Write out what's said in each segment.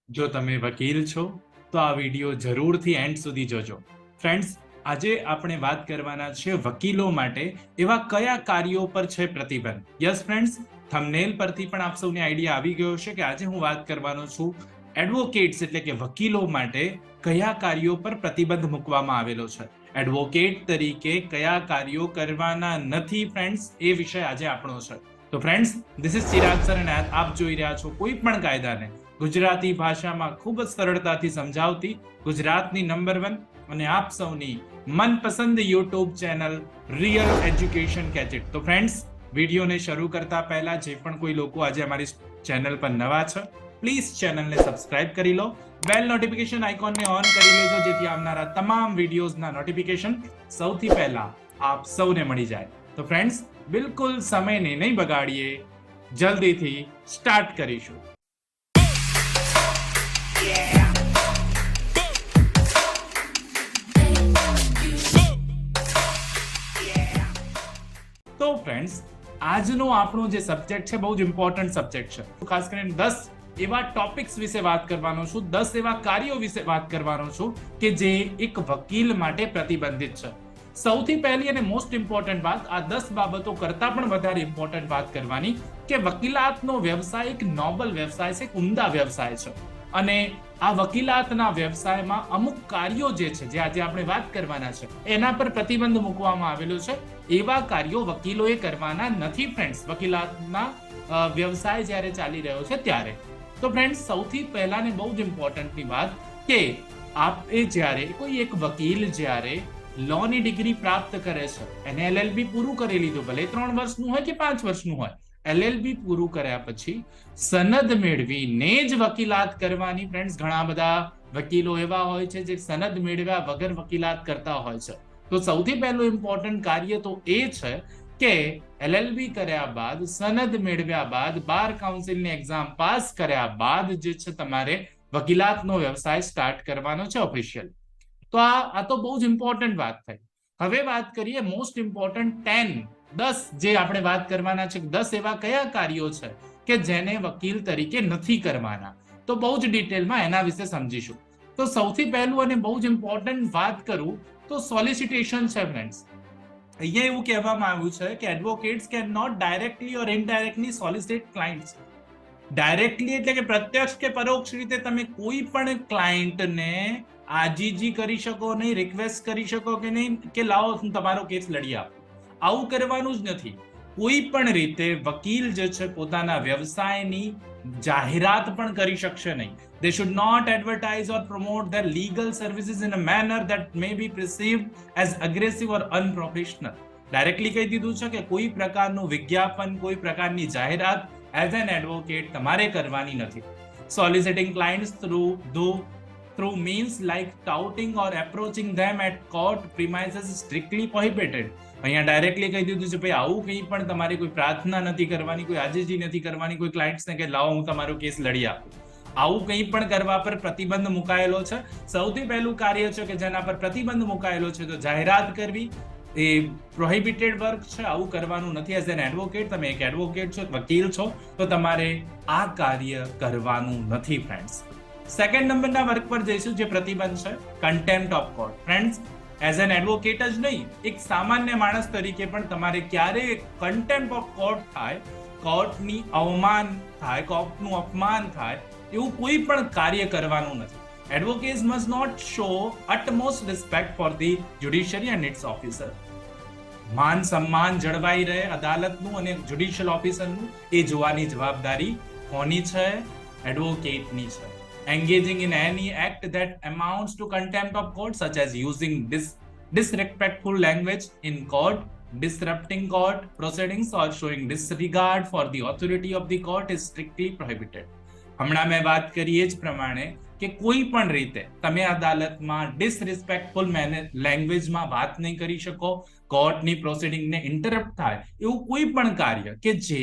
જો તમે વકીલ છો તો આ વિડીયો જરૂરથી એન્ડ સુધી જોજો. ફ્રેન્ડ્સ, આજે આપણે વાત કરવાના છે વકીલો માટે એવા કયા કાર્યો પર છે પ્રતિબંધ. યસ ફ્રેન્ડ્સ, થંબનેલ પરથી પણ આપ સૌને આઈડિયા આવી ગયો છે કે આજે હું વાત કરવાનો છું એડવોકેટ્સ એટલે કે વકીલો માટે કયા કાર્યો પર પ્રતિબંધ મૂકવામાં આવેલો છે. એડવોકેટ તરીકે કયા કાર્યો કરવાના નથી ફ્રેન્ડ્સ, એ વિષય આજે આપણો છે. તો friends, this is Chirag sir અને આપ જોઈ રહ્યા છો કોઈ પણ કાયદાને ગુજરાતી ભાષામાં ખૂબ જ સરળતાથી સમજાવતી ગુજરાતની નંબર 1 અને આપ સૌની મનપસંદ યુટ્યુબ ચેનલ રિયલ એજ્યુકેશન કેચેટ. તો ફ્રેન્ડ્સ, વિડીયોને શરૂ કરતા પહેલા જે પણ કોઈ લોકો આજે અમારી ચેનલ પર નવા છે, પ્લીઝ ચેનલને સબસ્ક્રાઇબ કરી લો, બેલ નોટિફિકેશન આઇકોનને ઓન કરી લેજો જેથી આવનારા તમામ વિડીયોઝના નોટિફિકેશન સૌથી પહેલા આપ સૌને મળી જાય. તો ફ્રેન્ડ્સ, બિલકુલ સમયને નહીં બગાડીએ, જલ્દીથી સ્ટાર્ટ કરીશું. તો ફ્રેન્ડ્સ, આજનો આપણો જે સબ્જેક્ટ છે બહુ જ ઇમ્પોર્ટન્ટ સબ્જેક્ટ છે. ખાસ કરીને 10 એવા ટોપિક્સ વિશે વાત કરવાનો છું, 10 એવા કાર્યો વિશે વાત કરવાનો છું કે જે એક વકીલ માટે પ્રતિબંધિત છે. સૌથી પહેલી અને મોસ્ટ ઇમ્પોર્ટન્ટ વાત, આ 10 બાબતો કરતા પણ વધારે ઇમ્પોર્ટન્ટ વાત કરવાની કે વકીલાતનો વ્યવસાય એક નોબલ વ્યવસાય છે, એક ઉમદા વ્યવસાય છે અને આ વકીલાતના વ્યવસાયમાં અમુક કાર્યો જે છે, જે આજે આપણે વાત કરવાના છે, એના પર પ્રતિબંધ મૂકવામાં આવેલો છે. એવા કાર્યો વકીલોએ કરવાના નથી ફ્રેન્ડ્સ, વકીલાતના વ્યવસાય જ્યારે ચાલી રહ્યો છે ત્યારે. તો ફ્રેન્ડ્સ, સૌથી પહેલા ને બહુ જ ઇમ્પોર્ટન્ટની વાત કે આપે જ્યારે કોઈ એક વકીલ જ્યારે લોની ડિગ્રી પ્રાપ્ત કરે છે, એને એલએલબી પૂરું કરી લીધું, ભલે 3 વર્ષનું હોય કે 5 વર્ષનું હોય, એલએલબી પૂરું કર્યા પછી સનદ મેળવીને જ વકીલાત કરવાની. ફ્રેન્ડ્સ, ઘણા બધા વકીલો એવા હોય છે જે સનદ મેળવ્યા વગર વકીલાત કરતા હોય છે. તો સૌથી પહેલું ઇમ્પોર્ટન્ટ કાર્ય તો એ છે કે એલએલબી કર્યા બાદ, સનદ મેળવ્યા બાદ, બાર કાઉન્સિલની એક્ઝામ પાસ કર્યા બાદ જે છે તમારે વકીલાતનો વ્યવસાય સ્ટાર્ટ કરવાનો છે ઓફિશિયલ. તો આ તો બહુ જ ઇમ્પોર્ટન્ટ વાત થઈ. હવે વાત કરીએ મોસ્ટ ઇમ્પોર્ટન્ટ 10 જે આપણે વાત કરવાના છે, 10 એવા કયા કાર્યો છે કે જેને વકીલ તરીકે નથી કરવાના. તો બહુ જ ડિટેલમાં એના વિશે સમજીશું. તો સૌથી પહેલું અને બહુ જ ઇમ્પોર્ટન્ટ વાત કરું તો સોલિસિટેશન છે ફ્રેન્ડ્સ. અહીંયા એવું કહેવામાં આવ્યું છે કે advocates can not directly or indirectly solicit clients. Directly એટલે કે પ્રત્યક્ષ કે પરોક્ષ રીતે તમે કોઈ પણ ક્લાયન્ટને આજીજી કરી શકો નહીં, રિક્વેસ્ટ કરી શકો કે નહીં કે લાવો હું તમારો કેસ લડી આપું. આવું કરવાનું જ નથી. કોઈ પણ રીતે વકીલ જે છે પોતાના વ્યવસાયની જાહેરાત પણ કરી શકશે નહીં. They should not advertise or promote their legal services in a manner that may be perceived as aggressive or unprofessional. Directly કહી દીધું છે કે કોઈ પ્રકારનું વિજ્ઞાપન, કોઈ પ્રકારની જાહેરાત એઝ એન એડવોકેટ તમારે કરવાની નથી. Soliciting clients through means like touting or approaching them at court premises is strictly prohibited. અહીંયા ડાયરેક્ટલી કહી દીધું છે ભાઈ આવું કંઈ પણ તમારે કોઈ પ્રાર્થના નથી કરવાની, કોઈ આજીજી નથી કરવાની કોઈ ક્લાયન્ટ્સને કે લાવો હું તમારો કેસ લડી આપું. આવું કંઈ પણ કરવા પર પ્રતિબંધ મુકાયેલો છે. સૌથી પહેલું કાર્ય છે કે જેના પર પ્રતિબંધ મુકાયેલો છે તો જાહેરાત કરવી એ પ્રોહિબિટેડ વર્ક છે. આવું કરવાનું નથી. એઝ એન એડવોકેટ, તમે એક એડવોકેટ છો, વકીલ છો, તો તમારે આ કાર્ય કરવાનું નથી ફ્રેન્ડ્સ. સેકન્ડ નંબરના વર્ક પર જઈશું જે પ્રતિબંધ છે, contempt of court. Friends, as an advocate જ નહીં, એક સામાન્ય માણસ તરીકે પણ તમારે ક્યારેય કન્ટેમ્પ્ટ ઓફ કોર્ટ થાય, કોર્ટની અવમાન થાય, કોર્ટનું અપમાન થાય એવું કોઈ પણ કાર્ય કરવાનું નથી. Advocates must not show utmost respect for the judiciary and its officer. માન સન્માન જળવાઈ રહે અદાલતનું અને જ્યુડિશિયલ ઓફિસરનું, એ જોવાની જવાબદારી કોની છે? એડવોકેટની છે. Engaging in any act that amounts to contempt of court, such as using disrespectful language in court, disrupting court proceedings or showing disregard for the authority of the court is strictly prohibited. હમણાં મેં વાત કરી એ જ પ્રમાણે કે કોઈ પણ રીતે તમે અદાલતમાં ડિસરિસ્પેક્ટફુલ લેંગ્વેજમાં વાત નહીં કરી શકો, કોર્ટની પ્રોસિડિંગને ઇન્ટરપ્ટ થાય એવું કોઈ પણ કાર્ય કે જે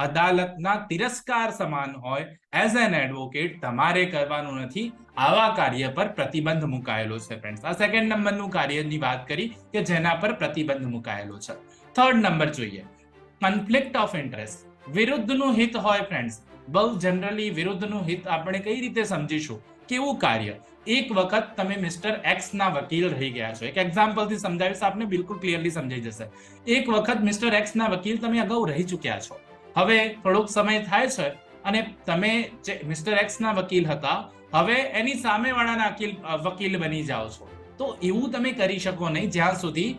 અદાલતના તિરસ્કાર સમાન હોય, એઝ એન એડવોકેટ તમારે કરવાનું નથી. આવા કાર્ય પર પ્રતિબંધ મુકાયેલો છે ફ્રેન્ડ્સ. આ સેકન્ડ નંબરનું કાર્યની વાત કરી કે જેના પર પ્રતિબંધ મુકાયેલો છે. થર્ડ નંબર જોઈએ, કન્ફ્લિક્ટ ઓફ ઇન્ટરેસ્ટ. વિરુદ્ધનું હિત હોય ફ્રેન્ડ્સ. બહુ જનરલી વિરુદ્ધનું હિત આપણે કઈ રીતે સમજીશું? કેવું કાર્ય? એક વખત તમે મિસ્ટર એક્સ ના વકીલ રહી ગયા છો. એક એક્ઝામ્પલથી સમજાવીશ, આપને બિલકુલ ક્લિયરલી સમજાઈ જશે. એક વખત મિસ્ટર એક્સ ના વકીલ તમે અગાઉ રહી ચૂક્યા છો. હવે થોડોક સમય થાય છે અને તમે જે મિસ્ટર એક્સ ના વકીલ હતા, હવે એની સામેવાળાના વકીલ બની જાઓ છો. તો એવું તમે કરી શકો નહીં જ્યાં સુધી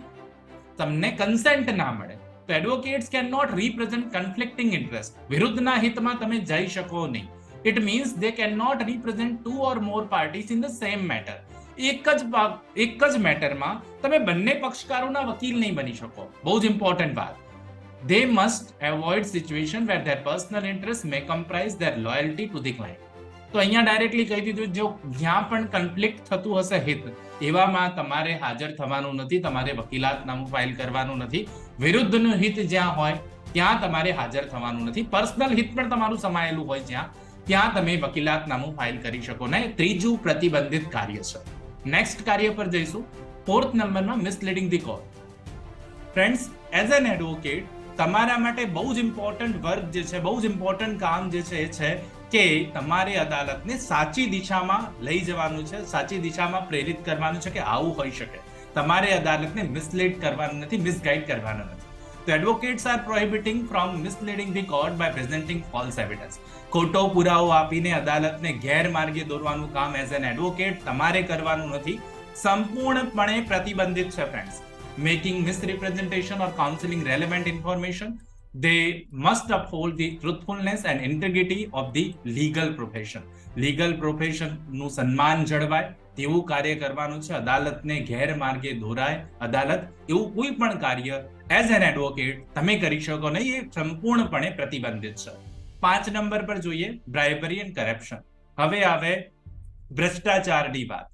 તમને કન્સેન્ટ ના મળે. તો advocates can not represent conflicting interest. વિરુદ્ધના હિતમાં તમે જઈ શકો નહીં. It means they can not represent two or more parties in the same matter. એક જ મેટરમાં તમે બંને પક્ષકારોના વકીલ નહીં બની શકો. બહુ જ ઇમ્પોર્ટન્ટ વાત. They must avoid situation where their personal interests may comprise their loyalty to the client. તો અહીંયા ડાયરેક્ટલી કહી દીધું, જો જ્યાં પણ કન્ફ્લિક્ટ થતું હશે હિત, એવામાં તમારે હાજર થવાનું નથી, તમારે વકીલાતનામું ફાઇલ કરવાનું નથી. વિરુદ્ધનું હિત જ્યાં હોય ત્યાં તમારે હાજર થવાનું નથી. પર્સનલ હિત પણ તમારું સમાયેલું હોય ત્યાં તમે વકીલાતનામું ફાઇલ કરી શકો નહીં. ત્રીજું પ્રતિબંધિત કાર્ય છે. નેક્સ્ટ કાર્ય પર જઈશું. 4th નંબરમાં misleading the court. Friends, as an advocate તમારા માટે બહુ જ ઇમ્પોર્ટન્ટ વર્ક જે છે, બહુ જ ઇમ્પોર્ટન્ટ કામ જે છે એ છે કે તમારે અદાલતને સાચી દિશામાં લઈ જવાનું છે, સાચી દિશામાં પ્રેરિત કરવાનું છે કે આવું હોઈ શકે. તમારે અદાલતને મિસલીડ કરવાનું નથી, મિસગાઈડ કરવાનું નથી. તો advocates are prohibiting from misleading the court by presenting false evidence. ખોટો પુરાવો આપીને અદાલતને ગેરમાર્ગે દોરવાનું કામ એઝ એન એડવોકેટ તમારે કરવાનું નથી. સંપૂર્ણપણે પ્રતિબંધિત છે friends. Making misrepresentation or counseling relevant information, they must uphold the truthfulness and integrity of the legal profession. Legal profession નું સન્માન જળવાય તેવું કાર્ય કરવાનું છે. અદાલતને ગેરમાર્ગે દોરાય અદાલત એવું કોઈ પણ કાર્ય એઝ એન એડવોકેટ તમે કરી શકો નહીં. એ સંપૂર્ણપણે પ્રતિબંધિત છે. 5 નંબર પર જોઈએ બ્રાઇબરી એન્ડ કરપ્શન. હવે આવે ભ્રષ્ટાચારની વાત.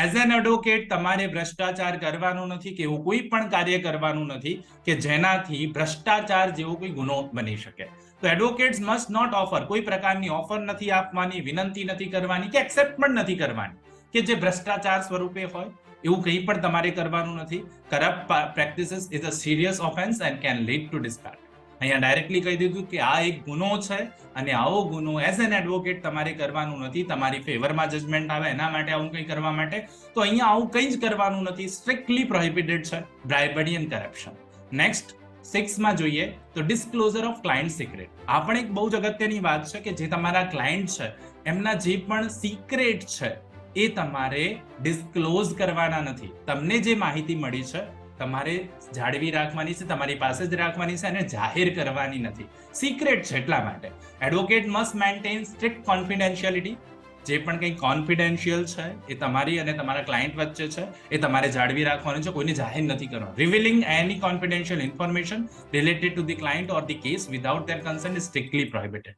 એઝ એન એડવોકેટ તમારે ભ્રષ્ટાચાર કરવાનું નથી કે એવું કોઈ પણ કાર્ય કરવાનું નથી કે જેનાથી ભ્રષ્ટાચાર જેવો કોઈ ગુનો બની શકે. તો એડવોકેટ્સ મસ્ટ નોટ ઓફર, કોઈ પ્રકારની ઓફર નથી આપવાની, વિનંતી નથી કરવાની કે એક્સેપ્ટ પણ નથી કરવાની કે જે ભ્રષ્ટાચાર સ્વરૂપે હોય. એવું કંઈ પણ તમારે કરવાનું નથી. Corrupt practices is a serious offence and can lead to dispatch. અહીંયા ડાયરેક્ટલી કહી દીધું કે આ એક ગુનો છે અને આવો ગુનો એઝ એન એડવોકેટ તમારે કરવાનું નથી. તમારી ફેવરમાં જજમેન્ટ આવે એના માટે આવું કંઈ કરવા માટે તો અહીંયા આવું કંઈ જ કરવાનું નથી. સ્ટ્રિક્ટલી પ્રોહિબિટેડ છે બ્રાઇબરી એન્ડ કરપ્શન. નેક્સ્ટ 6માં જોઈએ તો ડિસ્ક્લોઝર ઓફ ક્લાયન્ટ સિક્રેટ. આ પણ એક બહુ જ અગત્યની વાત છે કે જે તમારા ક્લાયન્ટ છે એમના જે પણ સિક્રેટ છે એ તમારે ડિસ્ક્લોઝ કરવાના નથી. તમને જે માહિતી મળી છે તમારે જાળવી રાખવાની છે, તમારી પાસે જ રાખવાની છે અને જાહેર કરવાની નથી. સિક્રેટ છે એટલા માટે. Advocate must maintain strict confidentiality. જે પણ કંઈ કોન્ફિડેન્શિયલ છે એ તમારી અને તમારા ક્લાયન્ટ વચ્ચે છે એ તમારે જાળવી રાખવાનું છે, કોઈને જાહેર નથી કરવાનું. Revealing any confidential information related to the client or the case without their consent is strictly prohibited.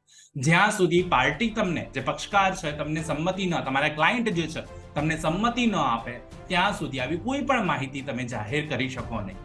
જ્યાં સુધી પાર્ટી તમને, જે પક્ષકાર છે, તમને સંમતિ ન, તમારા ક્લાયન્ટ જે છે તમને સંમતિ ન આપે ત્યાં સુધી આવી કોઈ પણ માહિતી તમે જાહેર કરી શકો નહીં.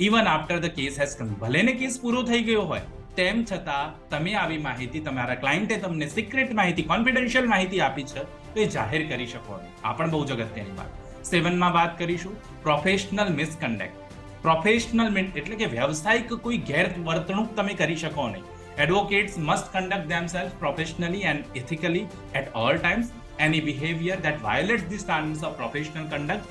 Even after the case has come. ભલે ને કેસ પૂરો થઈ ગયો હોય તેમ છતાં તમે આવી માહિતી, તમારા ક્લાયન્ટે તમને સિક્રેટ માહિતી, કોન્ફિડેન્શિયલ માહિતી આપી છે તો એ જાહેર કરી શકો નહીં. આ પણ બહુ જ અગત્યની વાત. 7માં વાત કરીશું પ્રોફેશનલ મિસકન્ડક્ટ. પ્રોફેશનલ એટલે કે વ્યવસાયિક કોઈ ગેરવર્તણૂક તમે કરી શકો નહીં. Advocates must conduct themselves professionally and ethically at all times. Any behavior that violates the standards of professional conduct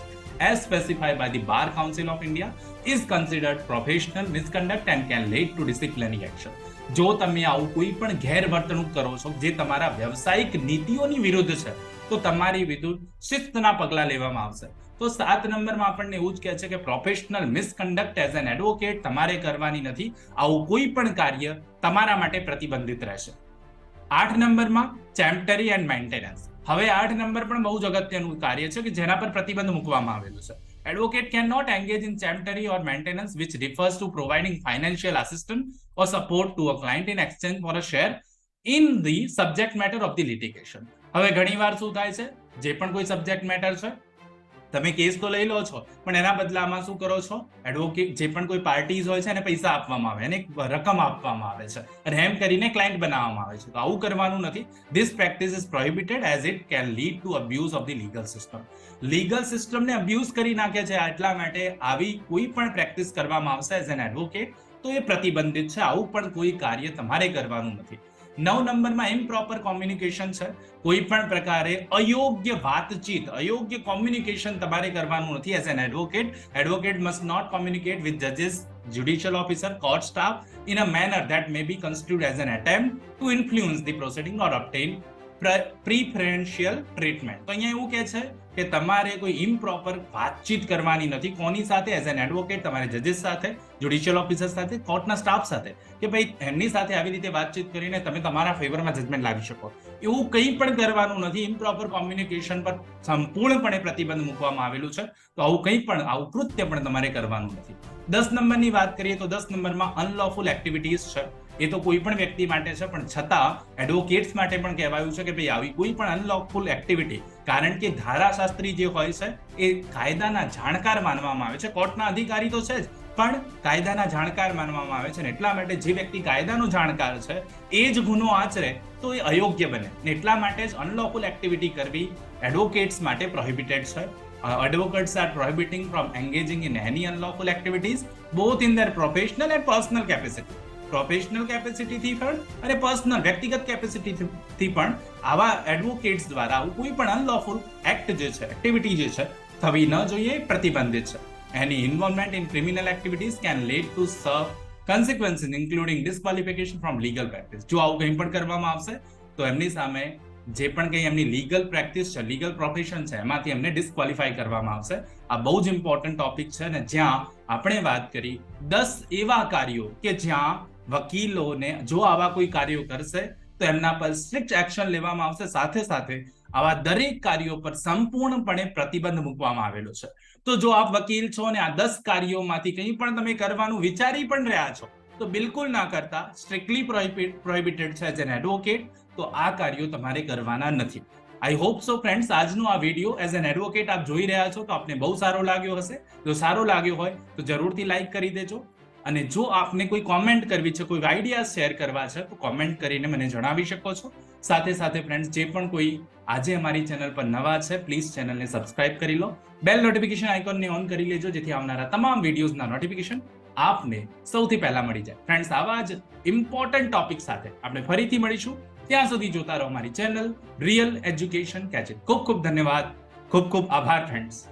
as specified by the Bar Council of India is considered professional misconduct and can lead to disciplinary action. જો તમે આવું કોઈ પણ ગેરવર્તણૂક કરો છો જે તમારા વ્યવસાયિક નીતિઓની વિરુદ્ધ છે તો તમારી વિરુદ્ધ શિસ્તના પગલાં લેવામાં આવશે. તો 7 નંબરમાં આપણને એવું જ કહે છે કે પ્રોફેશનલ મિસકન્ડક્ટ એઝ એન એડવોકેટ તમારે કરવાની નથી. આવું કોઈ પણ કાર્ય તમારા માટે પ્રતિબંધિત રહેશે. 8 નંબરમાં ચેમ્પટરી એન્ડ મેન્ટેનન્સ. હવે 8 નંબર પણ બહુ જ અગત્યનું કાર્ય છે કે જેના પર પ્રતિબંધ મૂકવામાં આવેલું છે. Advocate cannot engage in chambtery or maintenance, which refers to providing financial assistance or support to a client in exchange for a share in the subject matter of the litigation. હવે ઘણીવાર શું થાય છે, જે પણ કોઈ સબ્જેક્ટ મેટર છે તમે કેસ તો લઈ લો છો પણ એના બદલામાં શું કરો છો, એડવોકેટ જે પણ કોઈ પાર્ટીઝ હોય છે એને પૈસા આપવામાં આવે, એને રકમ આપવામાં આવે છે અને એમ કરીને ક્લાયન્ટ બનાવવામાં આવે છે. તો આવું કરવાનું નથી. This practice is prohibited as it can lead two abuse of the legal system. Legal સિસ્ટમને અબ્યુઝ કરી નાખે છે, એટલા માટે આવી કોઈ પણ પ્રેક્ટિસ કરવામાં આવશે એઝ એન એડવોકેટ તો એ પ્રતિબંધિત છે. આવું પણ કોઈ કાર્ય તમારે કરવાનું નથી. 9 નંબરમાં ઇમ્પ્રોપર કોમ્યુનિકેશન છે. કોઈ પણ પ્રકારે અયોગ્ય વાતચીત, અયોગ્ય કોમ્યુનિકેશન તમારે કરવાનું નથી. As an advocate must not communicate with જજીસ, judicial officer, court staff in a manner that may be constituted as an attempt to influence the proceeding or obtain preferential treatment. તો અહીંયા એવું કહે છે કે તમારે કોઈ ઇમ્પ્રોપર વાતચીત કરવાની નથી. કોની સાથે? એઝ એન એડવોકેટ તમારે જજીસ સાથે, જ્યુડિશિયલ ઓફિસર સાથે, કોર્ટના સ્ટાફ સાથે, કે ભાઈ એમની સાથે આવી રીતે વાતચીત કરીને તમે તમારા ફેવરમાં જજમેન્ટ લાવી શકો. એવું કંઈ પણ કરવાનું નથી. ઇમ્પ્રોપર કોમ્યુનિકેશન પર સંપૂર્ણપણે પ્રતિબંધ મૂકવામાં આવેલું છે. તો આવું કંઈ પણ, આવું કૃત્ય પણ તમારે કરવાનું નથી. 10 નંબરની વાત કરીએ તો 10 નંબરમાં અનલોફુલ એક્ટિવિટીઝ છે. એ તો કોઈ પણ વ્યક્તિ માટે છે, પણ છતાં એડવોકેટ્સ માટે પણ કહેવાયું છે કે ભાઈ આવી કોઈ પણ અનલોફુલ એક્ટિવિટી, કારણ કે ધારાશાસ્ત્રી જે હોય છે એ કાયદાના જાણકાર માનવામાં આવે છે. કોર્ટના અધિકારી તો છે જ, પણ કાયદાના જાણકાર માનવામાં આવે છે. ને એટલા માટે જે વ્યક્તિ કાયદાનો જાણકાર છે એ જ ગુનો આચરે તો એ અયોગ્ય બને. ને એટલા માટે જ અનલોફુલ એક્ટિવિટી કરવી એડવોકેટ્સ માટે પ્રોહિબિટેડ છે. Advocates are prohibiting from engaging in any unlawful activities, both in their professional and personal capacity. Professional કેપેસિટીથી પણ અને પર્સનલ વ્યક્તિગત કેપેસિટીથી પણ આવા એડવોકેટ્સ દ્વારા આવું કોઈ પણ અનલોફુલ એક્ટ જે છે, એક્ટિવિટી જે છે, થવી ન જોઈએ, પ્રતિબંધિત છે. Any involvement in criminal activities can lead to severe consequences including disqualification from legal practice. જો આવું કંઈ પણ કરવામાં આવશે તો એમની સામે જે પણ કંઈ એમની લીગલ પ્રેક્ટિસ છે, લીગલ પ્રોફેશન છે, એમાંથી એમને ડિસ્ક્વોલિફાય કરવામાં આવશે. આ બહુ જ ઇમ્પોર્ટન્ટ ટોપિક છે. ને જ્યાં આપણે વાત કરી 10 એવા કાર્યો કે જ્યાં વકીલોને જો આવા કોઈ કાર્યો કરશે તો એમના પર સ્ટ્રિક્ટ એક્શન લેવામાં આવશે. સાથે સાથે આવા દરેક કાર્યો પર સંપૂર્ણપણે પ્રતિબંધ મૂકવામાં આવેલો છે. તો જો આપ વકીલ છો અને આ 10 કાર્યોમાંથી કંઈ પણ તમે કરવાનું વિચારી પણ રહ્યા છો તો બિલકુલ ના કરતા. સ્ટ્રિક્ટલી પ્રોહિબિટેડ છે એઝ એન એડવોકેટ. તો આ કાર્યો તમારે કરવાના નથી. આઈ હોપ સો ફ્રેન્ડ્સ, આજનો આ વિડીયો એઝ એન એડવોકેટ આપ જોઈ રહ્યા છો તો આપને બહુ સારો લાગ્યો હશે. જો સારો લાગ્યો હોય તો જરૂરથી લાઈક કરી દેજો. અને જો આપને કોઈ કોમેન્ટ કરવી છે, કોઈ આઈડિયા શેર કરવા છે તો કોમેન્ટ કરીને મને જણાવી શકો છો. સાથે સાથે ફ્રેન્ડ્સ, જે પણ કોઈ આજે અમારી ચેનલ પર નવા છે પ્લીઝ ચેનલને સબસ્ક્રાઇબ કરી લો. બેલ નોટિફિકેશન આઇકોનને ઓન કરી લેજો જેથી આવનારા તમામ વિડીયોઝના નોટિફિકેશન આપને સૌથી પહેલા મળી જાય. ફ્રેન્ડ્સ, આવા જ ઇમ્પોર્ટન્ટ ટોપિક સાથે આપણે ફરીથી મળીશું. ત્યાં સુધી જોતા રહો અમારી ચેનલ રિયલ એજ્યુકેશન કેચિત. ખૂબ ખૂબ ધન્યવાદ. ખૂબ ખૂબ આભાર ફ્રેન્ડ્સ.